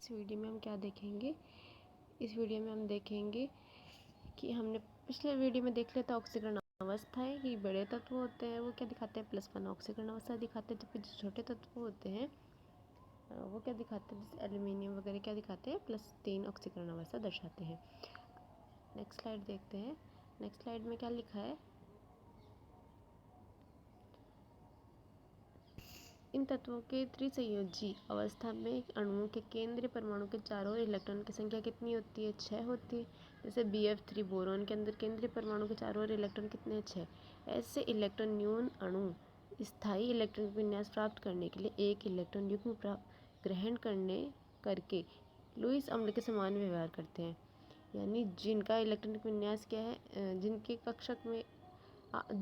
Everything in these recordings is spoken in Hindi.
इस वीडियो में हम क्या देखेंगे। इस वीडियो में हम देखेंगे कि हमने पिछले वीडियो में देख लिया था ऑक्सीकरण अवस्थाएं कि बड़े तत्व होते हैं वो क्या दिखाते हैं +1 ऑक्सीकरण अवस्था दिखाते हैं, जबकि जो छोटे तत्व होते हैं वो क्या दिखाते हैं, जैसे एल्यूमिनियम वगैरह क्या दिखाते हैं +3 ऑक्सीकरण अवस्था दर्शाते हैं। नेक्स्ट स्लाइड देखते हैं। नेक्स्ट स्लाइड में क्या लिखा है, इन तत्वों के त्रिसंयोजी अवस्था में अणुओं के केंद्रीय परमाणु के चारों ओर इलेक्ट्रॉन की संख्या कितनी होती है, 6 होती है। जैसे Bf3 बोरॉन के अंदर केंद्रीय परमाणु के चारों ओर इलेक्ट्रॉन कितने हैं, 6। ऐसे इलेक्ट्रॉन न्यून अणु स्थायी इलेक्ट्रॉन विन्यास प्राप्त करने के लिए एक इलेक्ट्रॉन युग्म ग्रहण करके लुईस अम्ल के समान व्यवहार करते हैं। यानी जिनका इलेक्ट्रॉनिक विन्यास क्या है, जिनके कक्षक में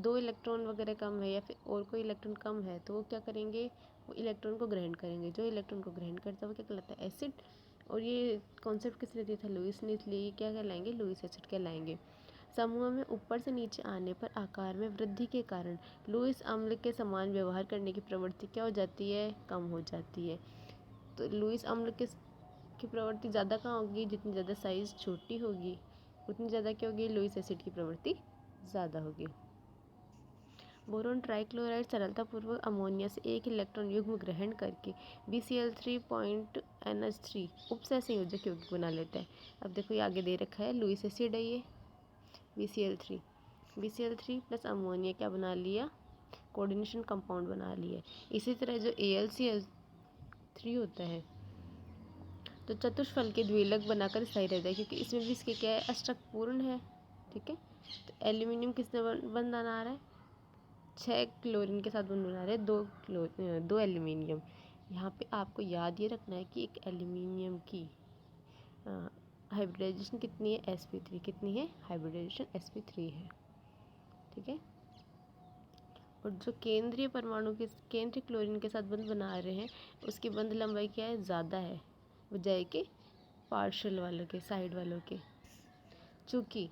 2 इलेक्ट्रॉन वगैरह कम है या फिर और कोई इलेक्ट्रॉन कम है, तो वो क्या करेंगे, वो इलेक्ट्रॉन को ग्रहण करेंगे। जो इलेक्ट्रॉन को ग्रहण करता है वो क्या कहलाता है, एसिड। और ये कॉन्सेप्ट किसने दिया था, लुईस ने, इसलिए क्या कहलाएंगे, लुईस एसिड कहलाएंगे। समूह में ऊपर से नीचे आने पर आकार में वृद्धि के कारण लुईस अम्ल के समान व्यवहार करने की प्रवृत्ति क्या हो जाती है, कम हो जाती है। तो लुईस अम्ल की प्रवृत्ति ज़्यादा कहाँ होगी, जितनी ज़्यादा साइज़ छोटी होगी उतनी ज़्यादा क्या होगी, लुईस एसिड की प्रवृत्ति ज़्यादा होगी। बोरोन ट्राइक्लोराइड सरलतापूर्वक अमोनिया से एक इलेक्ट्रॉन युग्म ग्रहण करके BCl3.NH3 उपसहसंयोजक यौगिक बना लेता है। अब देखो ये आगे दे रखा है, लुईस एसिड है ये BCl3 प्लस अमोनिया क्या बना लिया, कोऑर्डिनेशन कंपाउंड बना लिया। इसी तरह जो AlCl3 होता है तो चतुष्फल के द्विलक बनाकर स्थायी रहता है, क्योंकि इसमें भी इसके क्या है, अष्टक पूर्ण है। ठीक है, तो एल्यूमिनियम किसने बंध बना रहा है, 6 क्लोरीन के साथ बंध बना रहे हैं, 2 एल्यूमिनियम। यहाँ पे आपको याद ये रखना है कि एक एल्यूमिनियम की हाइब्रिडाइजेशन कितनी है, sp3 कितनी है, हाइब्रिडाइजेशन sp3 है। ठीक है, और जो केंद्रीय परमाणु के केंद्रीय क्लोरीन के साथ बंध बना रहे हैं उसकी बंध लंबाई क्या है, ज़्यादा है बजाय के पार्शियल वालों के, साइड वालों के। चूँकि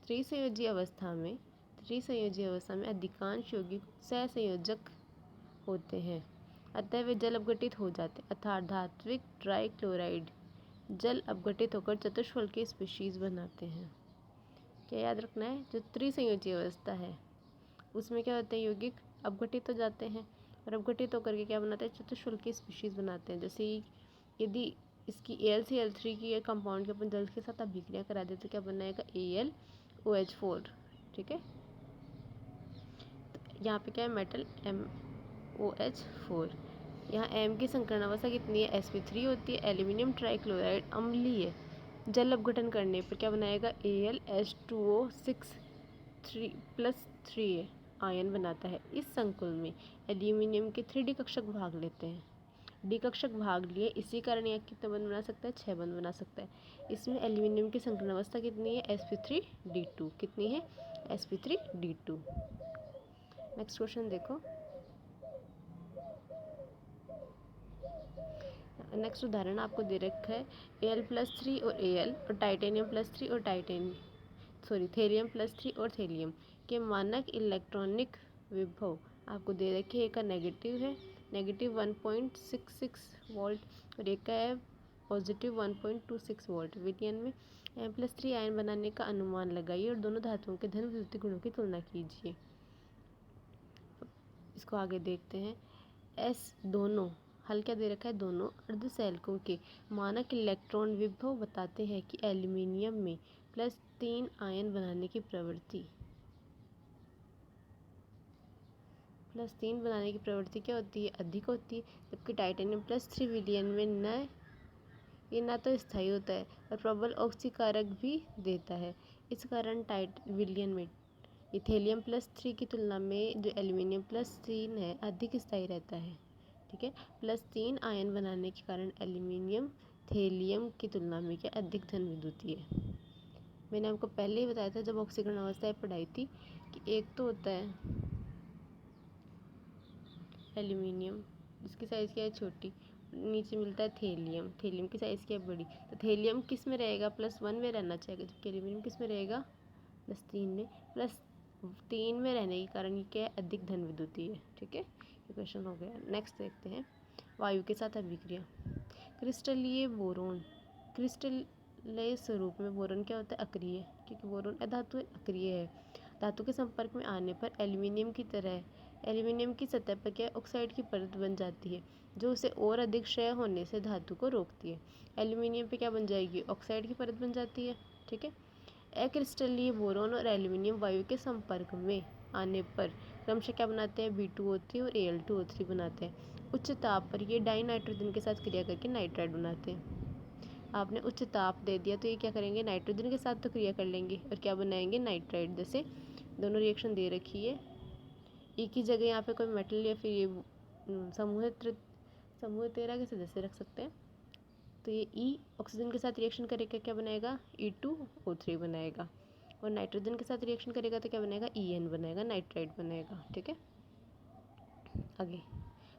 त्रिसंयोजी अवस्था में अधिकांश यौगिक सहसंयोजक होते हैं, अतः वे जल अपघटित हो जाते हैं, अर्थात धात्विक ट्राइक्लोराइड जल अपघटित होकर चतुष्फल के स्पीशीज बनाते हैं। क्या याद रखना है, जो त्रिसंयोजी अवस्था है उसमें क्या होते हैं, यौगिक अपघटित हो जाते हैं और अपघटित होकर के क्या बनाते हैं, चतुष्फल की स्पीशीज बनाते हैं। जैसे यदि इसकी AlCl3 की कंपाउंड के अपन जल के साथ अभिक्रिया करा दें तो क्या बनाएगा, AlOH4। ठीक है, यहाँ पे क्या है, मेटल MOH4। यहाँ M की संकरण अवस्था कितनी है, sp3 होती है। एल्यूमिनियम ट्राइक्लोराइड अम्लीय जल अपघटन करने पर क्या बनाएगा, AlH2O6 3 आयन बनाता है। इस संकुल में एल्यूमिनियम के 3D कक्षक भाग लेते हैं। डी कक्षक भाग लिए, इसी कारण यह कितने बंध बना सकता है, 6 बंध बना सकता है। इसमें एल्यूमिनियम की संकरण अवस्था कितनी है, sp3d2 कितनी है, sp3d2। नेक्स्ट क्वेश्चन देखो, नेक्स्ट उदाहरण आपको दे रखा है Al+3 और Al और टाइटेनियम+3 और थेरियम +3 और थेलियम के मानक इलेक्ट्रॉनिक विभव आपको दे रखे हैं। एक का नेगेटिव है, नेगेटिव 1.66 वोल्ट और एक का है पॉजिटिव 1.26 वोल्ट। विलयन में M+3 आयन बनाने का अनुमान लगाइए और दोनों धातुओं के धन विद्युतीय गुणों की तुलना कीजिए। इसको आगे देखते हैं। दोनों हल क्या दे रखा है, दोनों अर्धसैलकों के मानक इलेक्ट्रॉन विभव बताते हैं कि एल्यूमिनियम में +3 आयन बनाने की प्रवृत्ति क्या होती है, अधिक होती है। जबकि टाइटेनियम+3 विलयन में ना तो स्थायी होता है और प्रबल ऑक्सीकारक भी देता है। इस कारण विलयन में इथेलियम+3 की तुलना में जो एल्यूमिनियम+3 है अधिक स्थायी रहता है। ठीक है, +3 आयन बनाने के कारण एल्यूमिनियम थेलियम की तुलना में क्या अधिक धन विद्युतीय है। मैंने आपको पहले ही बताया था जब ऑक्सीकरण अवस्थाएं पढ़ाई थी कि एक तो होता है एल्यूमिनियम जिसकी साइज़ क्या है, छोटी, नीचे मिलता है थेलियम की साइज़ क्या है, बड़ी। तो थेलियम किस में रहेगा, +1 में रहना चाहिए, जबकि एल्यूमिनियम किस में रहेगा, +3 में। +3 में रहने के कारण ये क्या है, अधिक धन विद्युतीय है। ठीक है, ये क्वेश्चन हो गया। नेक्स्ट देखते हैं, वायु के साथ अभिक्रिया। क्रिस्टलीय बोरोन, क्रिस्टलीय स्वरूप में बोरोन क्या होता है? अक्रिय, क्योंकि बोरोन अधातु अक्रिय है। धातु के संपर्क में आने पर एल्यूमिनियम की तरह एल्यूमिनियम की सतह पर क्या ऑक्साइड की परत बन जाती है, जो उसे और अधिक क्षय होने से धातु को रोकती है। एल्यूमिनियम पे क्या बन जाएगी? ऑक्साइड की परत बन जाती है। ठीक है। अक्रिस्टलीय बोरोन और एल्यूमिनियम वायु के संपर्क में आने पर क्रमशः क्या बनाते हैं? B2O3 और Al2O3 बनाते हैं। उच्च ताप पर ये डाई नाइट्रोजन के साथ क्रिया करके नाइट्राइड बनाते हैं। आपने उच्च ताप दे दिया तो ये क्या करेंगे? नाइट्रोजन के साथ तो क्रिया कर लेंगे और क्या बनाएंगे? नाइट्राइड। जैसे दोनों रिएक्शन दे रखी है, एक ही जगह यहाँ पे कोई मेटल या फिर ये समूह 13 के सदस्य रख सकते हैं। तो ये ई ऑक्सीजन के साथ रिएक्शन करेगा, क्या बनाएगा? E2O3 बनाएगा। और नाइट्रोजन के साथ रिएक्शन करेगा तो क्या बनेगा? EN बनाएगा, नाइट्राइड बनेगा। ठीक है। आगे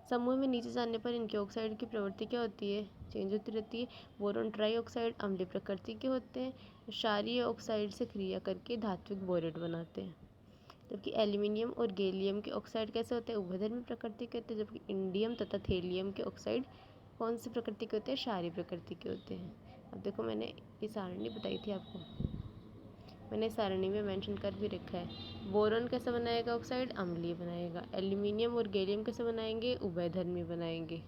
समूह में नीचे जाने पर इनके ऑक्साइड की प्रवृत्ति क्या होती है? चेंज होती रहती है। बोरोन ट्राई ऑक्साइड अम्लीय प्रकृति के होते हैं, क्षारीय ऑक्साइड से क्रिया करके धात्विक बोरेट बनाते हैं। जबकि एल्यूमिनियम और गैलियम के ऑक्साइड कैसे होते हैं? उभयधर्मी प्रकृति के होते हैं। जबकि इंडियम तथा थेलियम के ऑक्साइड कौन सी प्रकृति के होते हैं? क्षारीय प्रकृति के होते हैं। अब देखो मैंने ये सारणी बताई थी आपको, मैंने सारणी में मेंशन कर भी रखा है। बोरोन कैसे बनाएगा ऑक्साइड? अम्लीय बनाएगा। एल्यूमिनियम और गैलियम कैसे बनाएंगे? उभयधर्मी बनाएंगे,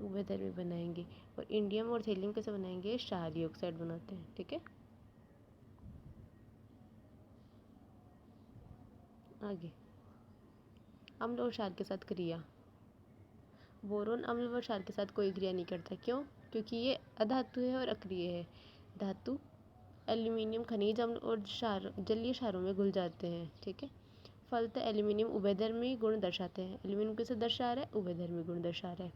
उभयधर्मी बनाएंगे। और इंडियम और थेलियम कैसे बनाएंगे? क्षारीय ऑक्साइड बनाते हैं। ठीक है। आगे अम्ल और क्षार के साथ क्रिया। बोरोन अम्ल व क्षार के साथ कोई क्रिया नहीं करता। क्यों? क्योंकि ये अधातु है और अक्रिय है। धातु एल्यूमिनियम खनिज अम्ल और क्षार जलीय क्षारों में घुल जाते हैं। ठीक है। फलतः एल्यूमिनियम उभयधर्मी गुण दर्शाते हैं। एल्यूमिनियम कैसे दर्शा रहा है? उभयधर्मी गुण दर्शा रहा है।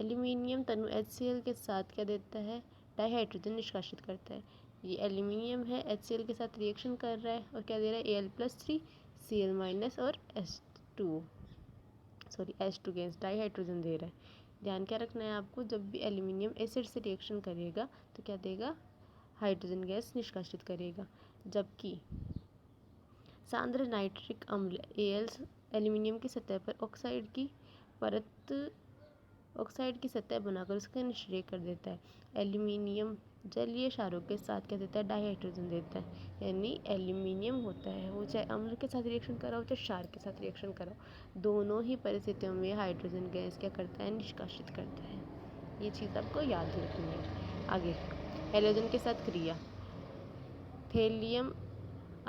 एल्यूमिनियम तनु HCl के साथ क्या देता है? डाईहाइड्रोजन निष्कासित करता है। ये एल्यूमिनियम है, HCl के साथ रिएक्शन कर रहा है और क्या दे रहा है? Al+3 Cl- और H2 गैस डाईहाइड्रोजन दे रहा है। ध्यान क्या रखना है आपको? जब भी एल्यूमिनियम एसिड से रिएक्शन करेगा तो क्या देगा? हाइड्रोजन गैस निष्कासित करेगा। जबकि सांद्र नाइट्रिक अम्ल Al एल्यूमिनियम की सतह पर ऑक्साइड की सतह बनाकर उसका निष्क्रिय कर देता है। एल्यूमिनियम जलीय क्षारों के साथ क्या देता है? डाईहाइड्रोजन देता है। यानी एल्यूमिनियम होता है वो चाहे अम्ल के साथ रिएक्शन कराओ चाहे क्षार के साथ रिएक्शन कराओ, दोनों ही परिस्थितियों में हाइड्रोजन गैस क्या करता है? निष्कासित करता है। ये चीज़ आपको याद रखनी है। आगे हैलोजन के साथ क्रिया। थेलियम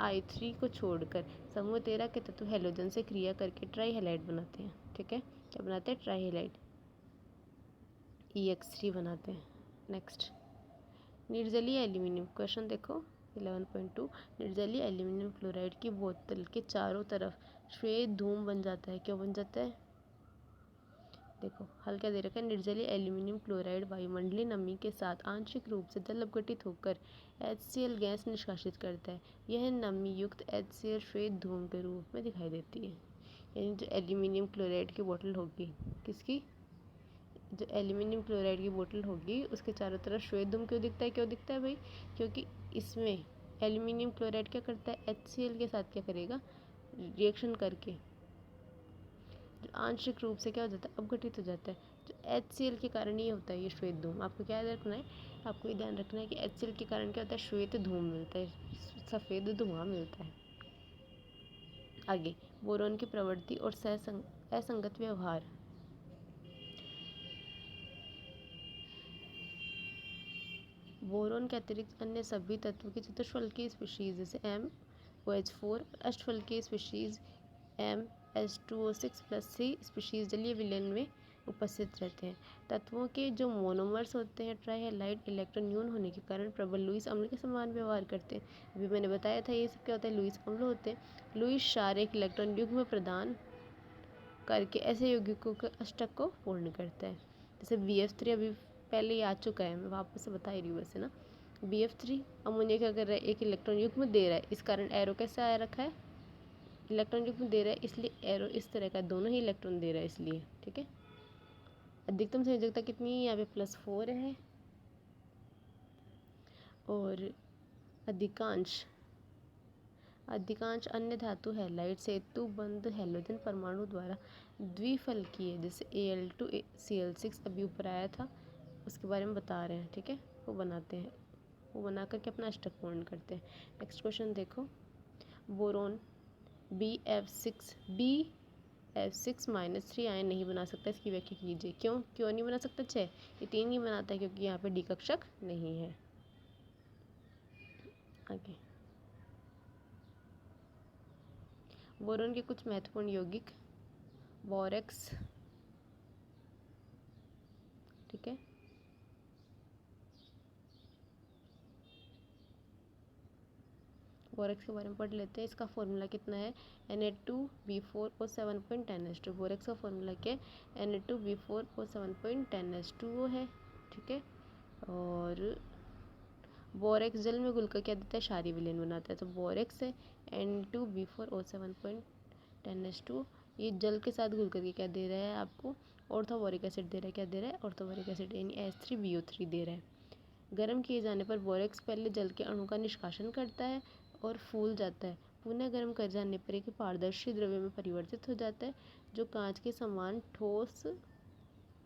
I3 को छोड़कर समूह 13 के तत्व हैलोजन से क्रिया करके ट्राईहैलाइड बनाते हैं। ठीक है। क्या बनाते हैं? ट्राईहैलाइड EX3 बनाते हैं। Next निर्जलीय aluminium. क्वेश्चन देखो 11.2। निर्जलीय एल्यूमिनियम क्लोराइड की बोतल के चारों तरफ श्वेत धूम बन जाता है। क्यों बन जाता है? देखो हल क्या दे रखा है? निर्जलीय एल्यूमिनियम क्लोराइड वायुमंडलीय नमी के साथ आंशिक रूप से जल अपघटित होकर HCl गैस निष्कासित करता है। यह नमी युक्त HCl श्वेत धूम के रूप में दिखाई देती है। यानी जो एल्यूमिनियम क्लोराइड की बोतल होगी, किसकी? जो एल्यूमिनियम क्लोराइड की बोतल होगी उसके चारों तरफ श्वेत धूम क्यों दिखता है? क्यों दिखता है भाई? क्योंकि इसमें एल्यूमिनियम क्लोराइड क्या करता है? HCl के साथ क्या करेगा? रिएक्शन करके जो आंशिक रूप से क्या हो जाता है? अपघटित हो जाता है। जो HCl के कारण ये होता है ये श्वेत धूम। आपको क्या याद रखना है? आपको ये ध्यान रखना है कि HCl के कारण क्या होता है? श्वेत धूम मिलता है, सफ़ेद धुआं मिलता है। आगे बोरोन की प्रवृत्ति और असंगत व्यवहार। बोरोन के अतिरिक्त अन्य सभी तत्वों की चतुष्फलकीय स्पीशीज जैसे MOH4, अष्टफलकीय स्पीशीज M(H2O6+3) स्पीशीज जलीय विलयन में उपस्थित रहते हैं। तत्वों के जो मोनोमर्स होते हैं ट्राईहैलाइड इलेक्ट्रॉन न्यून होने के कारण प्रबल लुईस अम्ल के समान व्यवहार करते हैं। अभी मैंने बताया था ये सब क्या होता है? लुईस अम्ल होते हैं। लुईस क्षार एक इलेक्ट्रॉन युग्म प्रदान करके ऐसे यौगिकों के अष्टक को पूर्ण करता है। जैसे BF3 अभी पहले ही आ चुका है, मैं वापस से बता ही रही हूँ वैसे ना। BF3 अमोनिया क्या कर रहा है? एक इलेक्ट्रॉन युग्म दे रहा है, इस कारण एरो कैसे आया रखा है? इलेक्ट्रॉन युग्म दे रहा है इसलिए एरो इस तरह का, दोनों ही इलेक्ट्रॉन दे रहा है इसलिए। ठीक है। अधिकतम संयोजकता कितनी है? यहाँ पे +4 है। और अधिकांश अन्य धातु हैलाइड सेतु बंध हैलोजन परमाणु द्वारा द्विफलकीय जैसे Al2Cl6 अभी ऊपर आया था उसके बारे में बता रहे हैं, ठीक है, वो बनाते हैं, वो बना करके अपना अष्टक पूर्ण करते हैं। नेक्स्ट क्वेश्चन देखो, बोरोन Bf6 आयन नहीं बना सकता, इसकी व्याख्या कीजिए। क्यों नहीं बना सकता? 6 ये 3 ही बनाता है क्योंकि यहाँ पे डी कक्षक नहीं है। आगे बोरोन के कुछ महत्वपूर्ण यौगिक, बोरेक्स, ठीक है, बोरेक्स के बारे में पढ़ लेते हैं। इसका फॉर्मूला कितना है? Na2B4O 7.10H2। बोरेक्स का फॉर्मूला क्या है? Na2B4O 7.10H2O है, ठीक है। और बोरेक्स जल में घुलकर क्या देता है? क्षारीय विलयन बनाता है। तो बोरेक्स है Na2B4O 7.10H2, ये जल के साथ घुल करके क्या दे रहा है आपको? ऑर्थोबोरिक एसिड दे रहा है। क्या दे रहा है? ऑर्थोबोरिक एसिड यानी H3BO3 दे रहा है। गर्म किए जाने पर बोरेक्स पहले जल के अणु का निष्कासन करता है और फूल जाता है। पुनः गर्म कर जाने पर एक पारदर्शी द्रव्य में परिवर्तित हो जाता है जो कांच के समान ठोस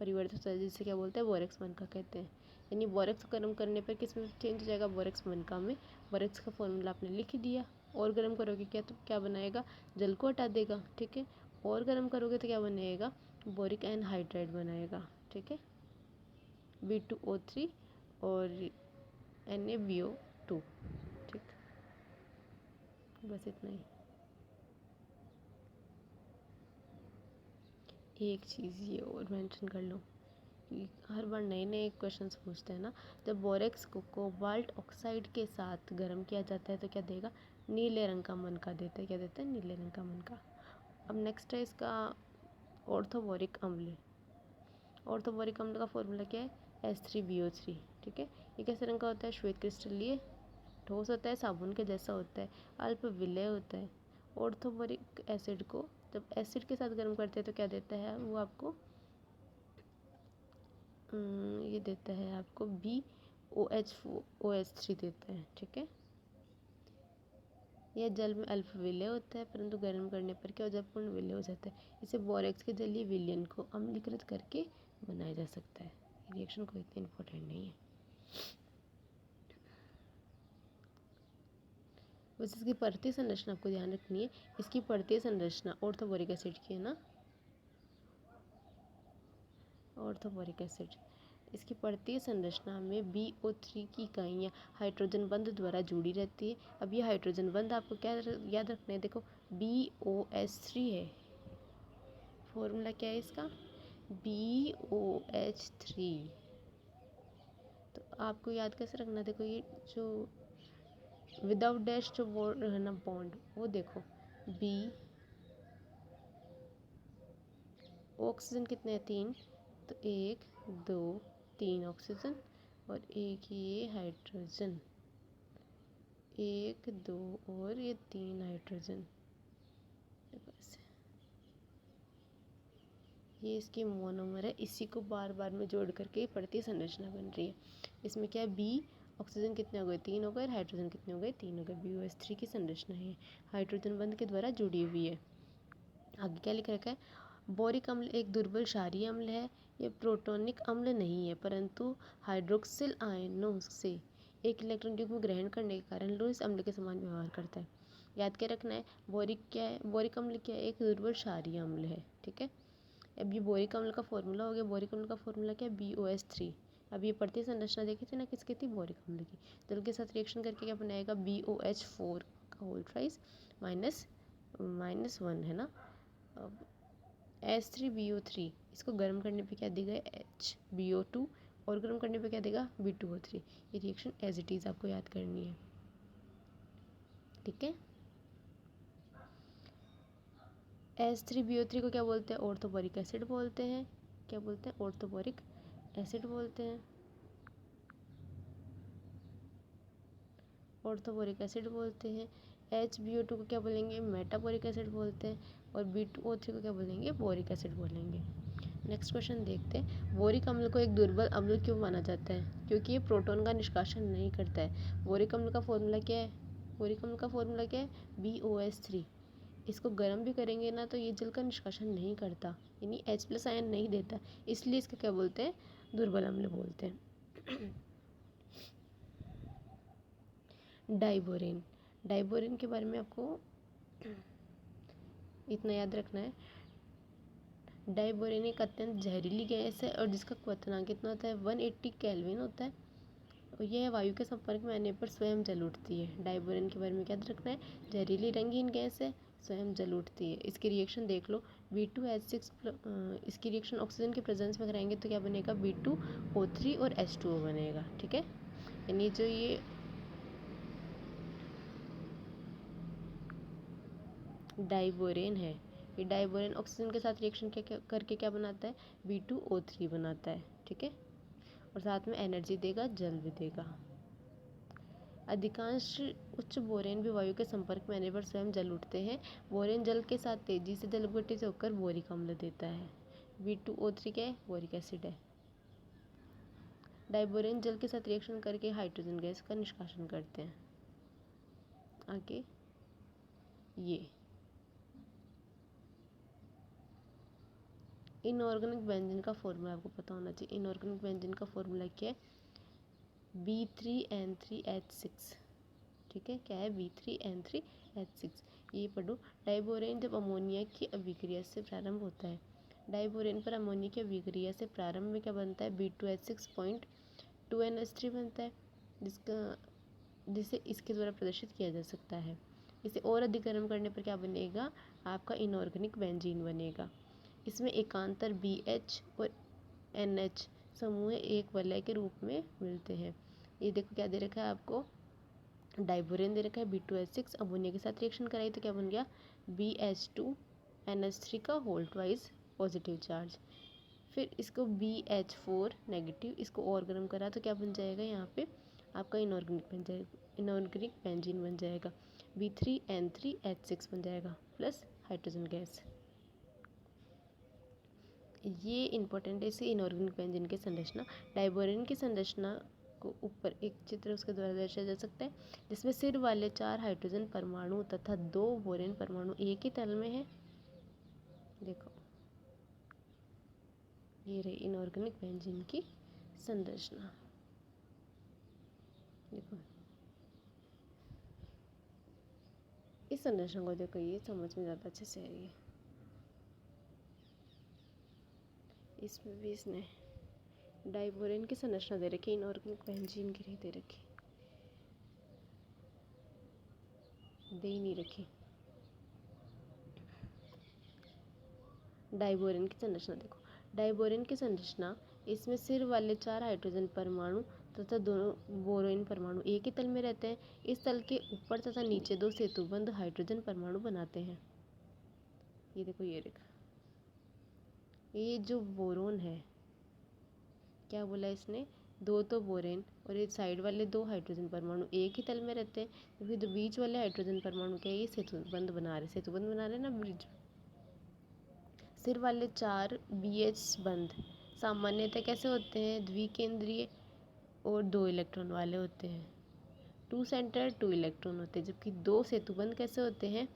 परिवर्तित होता है, जिसे क्या बोलते हैं? बोरेक्स मनका कहते हैं। यानी बोरेक्स गर्म करने पर किस में चेंज हो जाएगा? बोरेक्स मनका में। बोरेक्स का फॉर्मूला आपने लिख दिया। और गर्म करोगे क्या तो क्या बनाएगा? जल को हटा देगा, ठीक है। और गर्म करोगे तो क्या बनाएगा? बोरिक एनहाइड्राइड बनाएगा, ठीक है, B2O3 और NaBO2, ठीक, बस इतना ही। एक चीज़ ये और मेंशन कर लो, हर बार नए नए क्वेश्चंस पूछते हैं ना। जब बोरेक्स को कोबाल्ट ऑक्साइड के साथ गर्म किया जाता है तो क्या देगा? नीले रंग का मनका देता है। क्या देता है? नीले रंग का मनका। अब नेक्स्ट है इसका ऑर्थोबोरिक अम्ल। ऑर्थोबोरिक अम्ल का फॉर्मूला क्या है? H3BO3, ठीक है। ये कैसे रंग का होता है? श्वेत क्रिस्टलीय, ठोस होता है, साबुन के जैसा होता है, अल्प विलय होता है। ऑर्थोबोरिक एसिड को जब एसिड के साथ गर्म करते हैं तो क्या देता है वो आपको? ये देता है आपको BOH3 देता है, ठीक है। यह जल में अल्प विलय होता है परंतु गर्म करने पर क्या हो जाता है? पूर्ण विलय हो जाता है। इसे बोरेक्स के जलीय विलयन को अम्लीकृत करके बनाया जा सकता है। रिएक्शन कोई इतना इम्पोर्टेंट नहीं है, बस इसकी परतीय संरचना आपको ध्यान रखनी है। इसकी परतीय संरचना ऑर्थोबोरिक एसिड की है ना, ऑर्थोबोरिक एसिड, इसकी परतीय संरचना में BO3 की इकाइयाँ हाइड्रोजन बंध द्वारा जुड़ी रहती है। अब ये हाइड्रोजन बंध आपको क्या याद रखना है? देखो BOH3 है, फॉर्मूला क्या है इसका? BOH3। तो आपको याद कैसे रखना? देखो ये जो विदाउट डैश जो बॉन्ड है ना, बॉन्ड, वो देखो B, ऑक्सीजन कितने हैं? 3, तो 1 2 3 ऑक्सीजन और एक ये हाइड्रोजन, 1 2 और ये 3 हाइड्रोजन। ये इसकी मोनोमर है, इसी को बार बार में जोड़ करके परतीय संरचना बन रही है। इसमें क्या है? B ऑक्सीजन कितने हो गए? 3 हो गए। हाइड्रोजन कितने हो गए? 3 हो गए। BOH3 की संरचना है, हाइड्रोजन बंध के द्वारा जुड़ी हुई है। आगे क्या लिख रखा है? बोरिक अम्ल एक दुर्बल क्षारीय अम्ल है। यह प्रोटोनिक अम्ल नहीं है परंतु हाइड्रोक्सिल आयनों से एक इलेक्ट्रॉन युग्म ग्रहण करने के कारण लुईस अम्ल के समान व्यवहार करता है। याद क्या रखना है? बोरिक क्या है? बोरिक अम्ल क्या है? एक दुर्बल क्षारीय अम्ल है, ठीक है। अब ये बोरिक अम्ल का फॉर्मूला हो गया। बोरिक अम्ल का फॉर्मूला क्या है? BOH3। अब ये परतीय संरचना देखी थी ना किसकी थी? बोरिक अम्ल की। जल के साथ रिएक्शन करके क्या बनाएगा? BOH4 का होल ट्राइस -1 है ना। अब H3BO3 इसको गर्म करने पे क्या देगा? HBO2 और गर्म करने पे क्या देगा? B2O3। ये रिएक्शन एज इट इज़ आपको याद करनी है, ठीक है। H3BO3 को क्या बोलते हैं? ऑर्थोबोरिक एसिड बोलते हैं। क्या बोलते हैं? ऑर्थोबोरिक एसिड बोलते हैं, ऑर्थोबोरिक एसिड बोलते हैं। HBO2 को क्या बोलेंगे? मेटाबोरिक एसिड बोलते हैं। और B2O3 को क्या बोलेंगे? बोरिक एसिड बोलेंगे। नेक्स्ट क्वेश्चन देखते हैं। बोरिक अम्ल को एक दुर्बल अम्ल क्यों माना जाता है? क्योंकि ये प्रोटॉन का निष्कासन नहीं करता है। बोरिक अम्ल का फॉर्मूला क्या है? बोरिक अम्ल का फॉर्मूला क्या है? BOH3। इसको गर्म भी करेंगे ना तो ये जल का निष्कासन नहीं करता, यानी H+ आयन नहीं देता, इसलिए इसका क्या बोलते हैं, दुर्बल अम्ल बोलते हैं। डाइबोरेन, डाइबोरेन के बारे में आपको इतना याद रखना है, डाइबोरेन एक अत्यंत जहरीली गैस है और जिसका क्वथनांक कितना होता है, 180 केल्विन होता है और यह वायु के संपर्क में आने पर स्वयं जल उठती है। डाइबोरेन के बारे में याद रखना है, जहरीली रंगीन गैस है, स्वयं जल उठती है। इसकी रिएक्शन देख लो, B2H6 इसकी रिएक्शन ऑक्सीजन के प्रेजेंस में कराएंगे तो क्या बनेगा, B2O3 और H2O बनेगा। ठीक है, यानी जो ये डाइबोरेन है, ये डाइबोरेन ऑक्सीजन के साथ रिएक्शन करके क्या बनाता है, B2O3 बनाता है। ठीक है, और साथ में एनर्जी देगा, जल भी देगा। अधिकांश उच्च बोरेन भी वायु के संपर्क में आने पर स्वयं जल उठते हैं। बोरेन जल के साथ तेजी से जल अपघटित होकर बोरिक अम्ल देता है। B2O3 क्या है, बोरिक एसिड है। डाइबोरेन जल के साथ रिएक्शन करके हाइड्रोजन गैस का निष्कासन करते हैं। आगे ये इनऑर्गेनिक बेंजीन का फॉर्मूला आपको पता होना चाहिए। इनऑर्गेनिक बेंजीन का फॉर्मूला क्या है, B3N3H6। ठीक है, क्या है, B3N3H6। ये पढ़ो, डाइबोरेन जब अमोनिया की अभिक्रिया से प्रारंभ होता है, डाइबोरेन पर अमोनिया की अभिक्रिया से प्रारंभ में क्या बनता है, B2H6.2NH3 बनता है, जिसे इसके द्वारा प्रदर्शित किया जा सकता है। इसे और अधिक गर्म करने पर क्या बनेगा, आपका इनऑर्गेनिक बेंजीन बनेगा। इसमें एकांतर BH और NH समूह एक वलय के रूप में मिलते हैं। ये देखो क्या दे रखा है आपको, डाइबोरेन दे रखा है, B2H6 अमोनिया के साथ रिएक्शन कराई तो क्या बन गया, BH2NH3 का होल ट्वाइस पॉजिटिव चार्ज। फिर इसको BH4 नेगेटिव, इसको और गर्म करा तो क्या बन जाएगा, यहाँ पे आपका इनऑर्गेनिक बेंजीन बन जाएगा, B3N3H6 बन जाएगा प्लस हाइड्रोजन गैस। ये इंपॉर्टेंट है, इसे इनऑर्गेनिक बेंजीन की संरचना। डाइबोरेन की संरचना को ऊपर एक चित्र उसके द्वारा दर्शाया जा सकता है, जिसमें सिर वाले 4 हाइड्रोजन परमाणु तथा 2 बोरेन परमाणु एक ही तल में है। देखो ये रही इनऑर्गेनिक बेंजीन की संरचना। देखो इस संरचना को देखो, ये समझ में ज़्यादा अच्छे से आएगी। इसमें भी इसने डाइबोरेन की संरचना दे रखी, इनऑर्गेनिक बेंजीन की नहीं दे रखी, दे ही नहीं रखी। डाइबोरेन की संरचना देखो, डाइबोरेन की संरचना, इसमें सिर वाले 4 हाइड्रोजन परमाणु तथा दोनों बोरोन परमाणु एक ही तल में रहते हैं। इस तल के ऊपर तथा नीचे 2 सेतुबंध हाइड्रोजन परमाणु बनाते हैं। ये देखो, ये रेखा, ये जो बोरोन है, क्या बोला इसने, 2 तो बोरेन और ये साइड वाले 2 हाइड्रोजन परमाणु एक ही तल में रहते हैं, क्योंकि जो बीच वाले हाइड्रोजन परमाणु क्या है, ये सेतुबंध बना रहे ना, ब्रिज। सिर वाले 4 BH बंध सामान्यतः कैसे होते हैं, द्विकेंद्रीय और 2 इलेक्ट्रॉन वाले होते हैं। 2 सेंटर 2 इलेक्ट्रॉन होते हैं, जबकि 2 सेतुबंध कैसे होते हैं,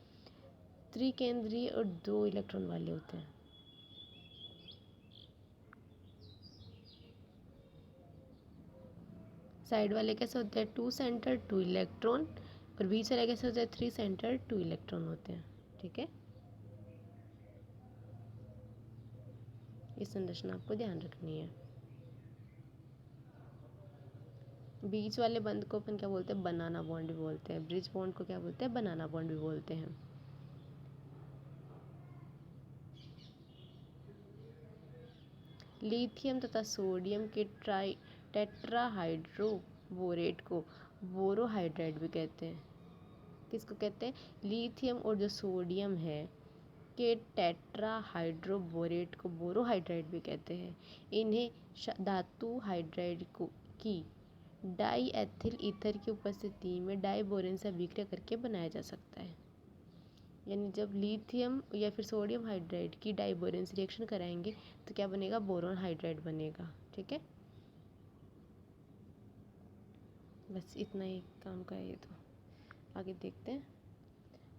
त्रिकेंद्रीय और 2 इलेक्ट्रॉन वाले होते हैं। साइड वाले कैसे होते हैं, 2 सेंटर 2 इलेक्ट्रॉन, और बीच वाले कैसे होते हैं, 3 सेंटर 2 इलेक्ट्रॉन होते हैं। ठीक है, इस संरचना आपको ध्यान रखनी है। बीच वाले बंध को अपन क्या बोलते हैं, बनाना बॉन्ड भी बोलते हैं। ब्रिज बॉन्ड को क्या बोलते हैं, बनाना बॉन्ड भी बोलते हैं। लिथियम तथा सोडियम के टेट्राहाइड्रोबोरेट को बोरोहाइड्राइड भी कहते हैं। किसको कहते हैं, लिथियम और जो सोडियम है के टेट्राहाइड्रोबोरेट को बोरोहाइड्राइड भी कहते हैं। इन्हें धातु हाइड्राइड की डाई एथिल ईथर की उपस्थिति में डाइबोरेन से अभिक्रिया करके बनाया जा सकता है। यानी जब लिथियम या फिर सोडियम हाइड्राइड की डाइबोरेन से रिएक्शन कराएंगे तो क्या बनेगा, बोरोन हाइड्राइड बनेगा। ठीक है, बस इतना ही काम का है ये तो। आगे देखते हैं,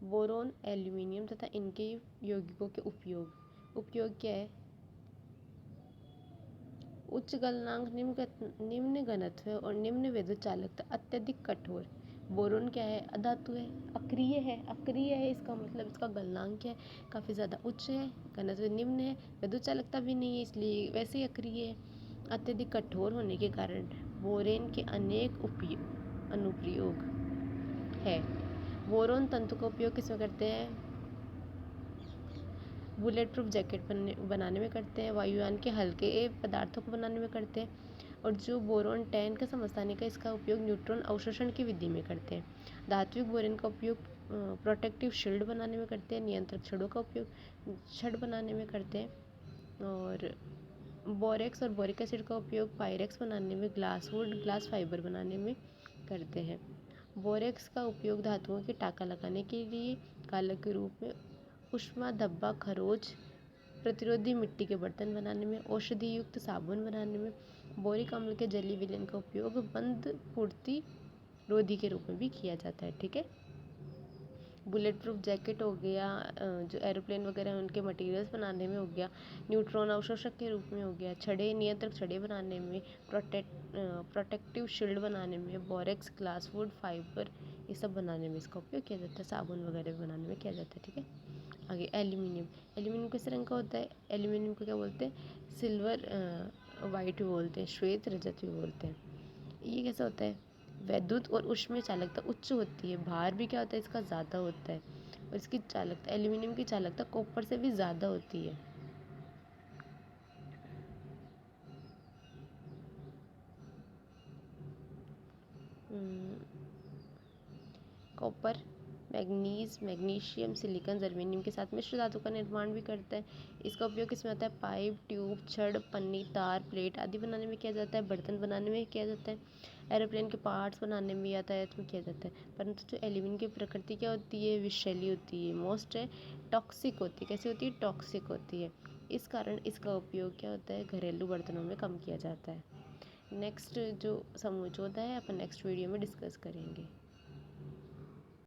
बोरोन, एल्यूमिनियम तथा इनके यौगिकों के उपयोग क्या है? उच्च गलनांक, निम्न घनत्व और निम्न विद्युत चालकता, अत्यधिक कठोर। बोरोन क्या है? अधातु है, अक्रिय है। इसका मतलब इसका गलनांक क्या है? काफ़ी ज़्यादा उच्च है, घनत्व निम्न है, विद्युत चालकता भी नहीं है, इसलिए वैसे ही अक्रिय है। अत्यधिक कठोर होने के कारण बोरेन के अनेक अनुप्रयोग है। बोरोन तंतु का उपयोग किसमें करते हैं? बुलेट प्रूफ जैकेट बनाने में करते हैं, वायुयान के हल्के पदार्थों को बनाने में करते हैं। और जो बोरोन 10 का समस्थानिक है, इसका उपयोग न्यूट्रॉन अवशोषण की विधि में करते हैं। धात्विक बोरेन का उपयोग प्रोटेक्टिव शील्ड बनाने में करते हैं, नियंत्रक छड़ों का उपयोग छड़ बनाने में करते हैं। और बोरेक्स और बोरिक एसिड का उपयोग पायरेक्स बनाने में, ग्लास फाइबर बनाने में करते हैं। बोरेक्स का उपयोग धातुओं के टाँका लगाने के लिए, कालक के रूप में, ऊष्मा धब्बा खरोच प्रतिरोधी मिट्टी के बर्तन बनाने में, औषधि युक्त साबुन बनाने में, बोरिक अम्ल के जलीय विलयन का उपयोग बंद पूर्ति रोधी के रूप में भी किया जाता है। ठीक है, बुलेट प्रूफ जैकेट हो गया, जो एरोप्लेन वगैरह हैं उनके मटेरियल्स बनाने में हो गया, न्यूट्रॉन अवशोषक के रूप में हो गया, नियंत्रक छड़े बनाने में, प्रोटेक्टिव शील्ड बनाने में, बोरेक्स, ग्लास वुड, फाइबर, ये सब बनाने में इसका उपयोग किया जाता है, साबुन वगैरह बनाने में किया जाता है। ठीक है, आगे एल्यूमिनियम किस रंग का होता है? एल्यूमिनियम को क्या बोलते हैं? सिल्वर वाइट भी बोलते हैं, श्वेत रजत भी बोलते हैं। ये कैसा होता है? वैद्युत और ऊष्मीय चालकता उच्च होती है, भार भी क्या होता है इसका? ज़्यादा होता है। और इसकी चालकता, एल्यूमिनियम की चालकता कॉपर से भी ज़्यादा होती है। Copper, manganese, magnesium, silicon, germanium के साथ मिश्र धातु का निर्माण भी करता है। इसका उपयोग किसमें आता है? पाइप, ट्यूब, छड़, पन्नी, तार, प्लेट आदि बनाने में किया जाता है, बर्तन बनाने में किया जाता है, एरोप्लेन के पार्ट्स बनाने में, यातायात में किया जाता है। परंतु जो एल्यूमिनियम की प्रकृति क्या होती है? विषैली होती है, मोस्ट टॉक्सिक होती है। कैसी होती है? टॉक्सिक होती है। इस कारण इसका उपयोग क्या होता है? घरेलू बर्तनों में कम किया जाता है। नेक्स्ट जो समझौता है अपन नेक्स्ट वीडियो में डिस्कस करेंगे।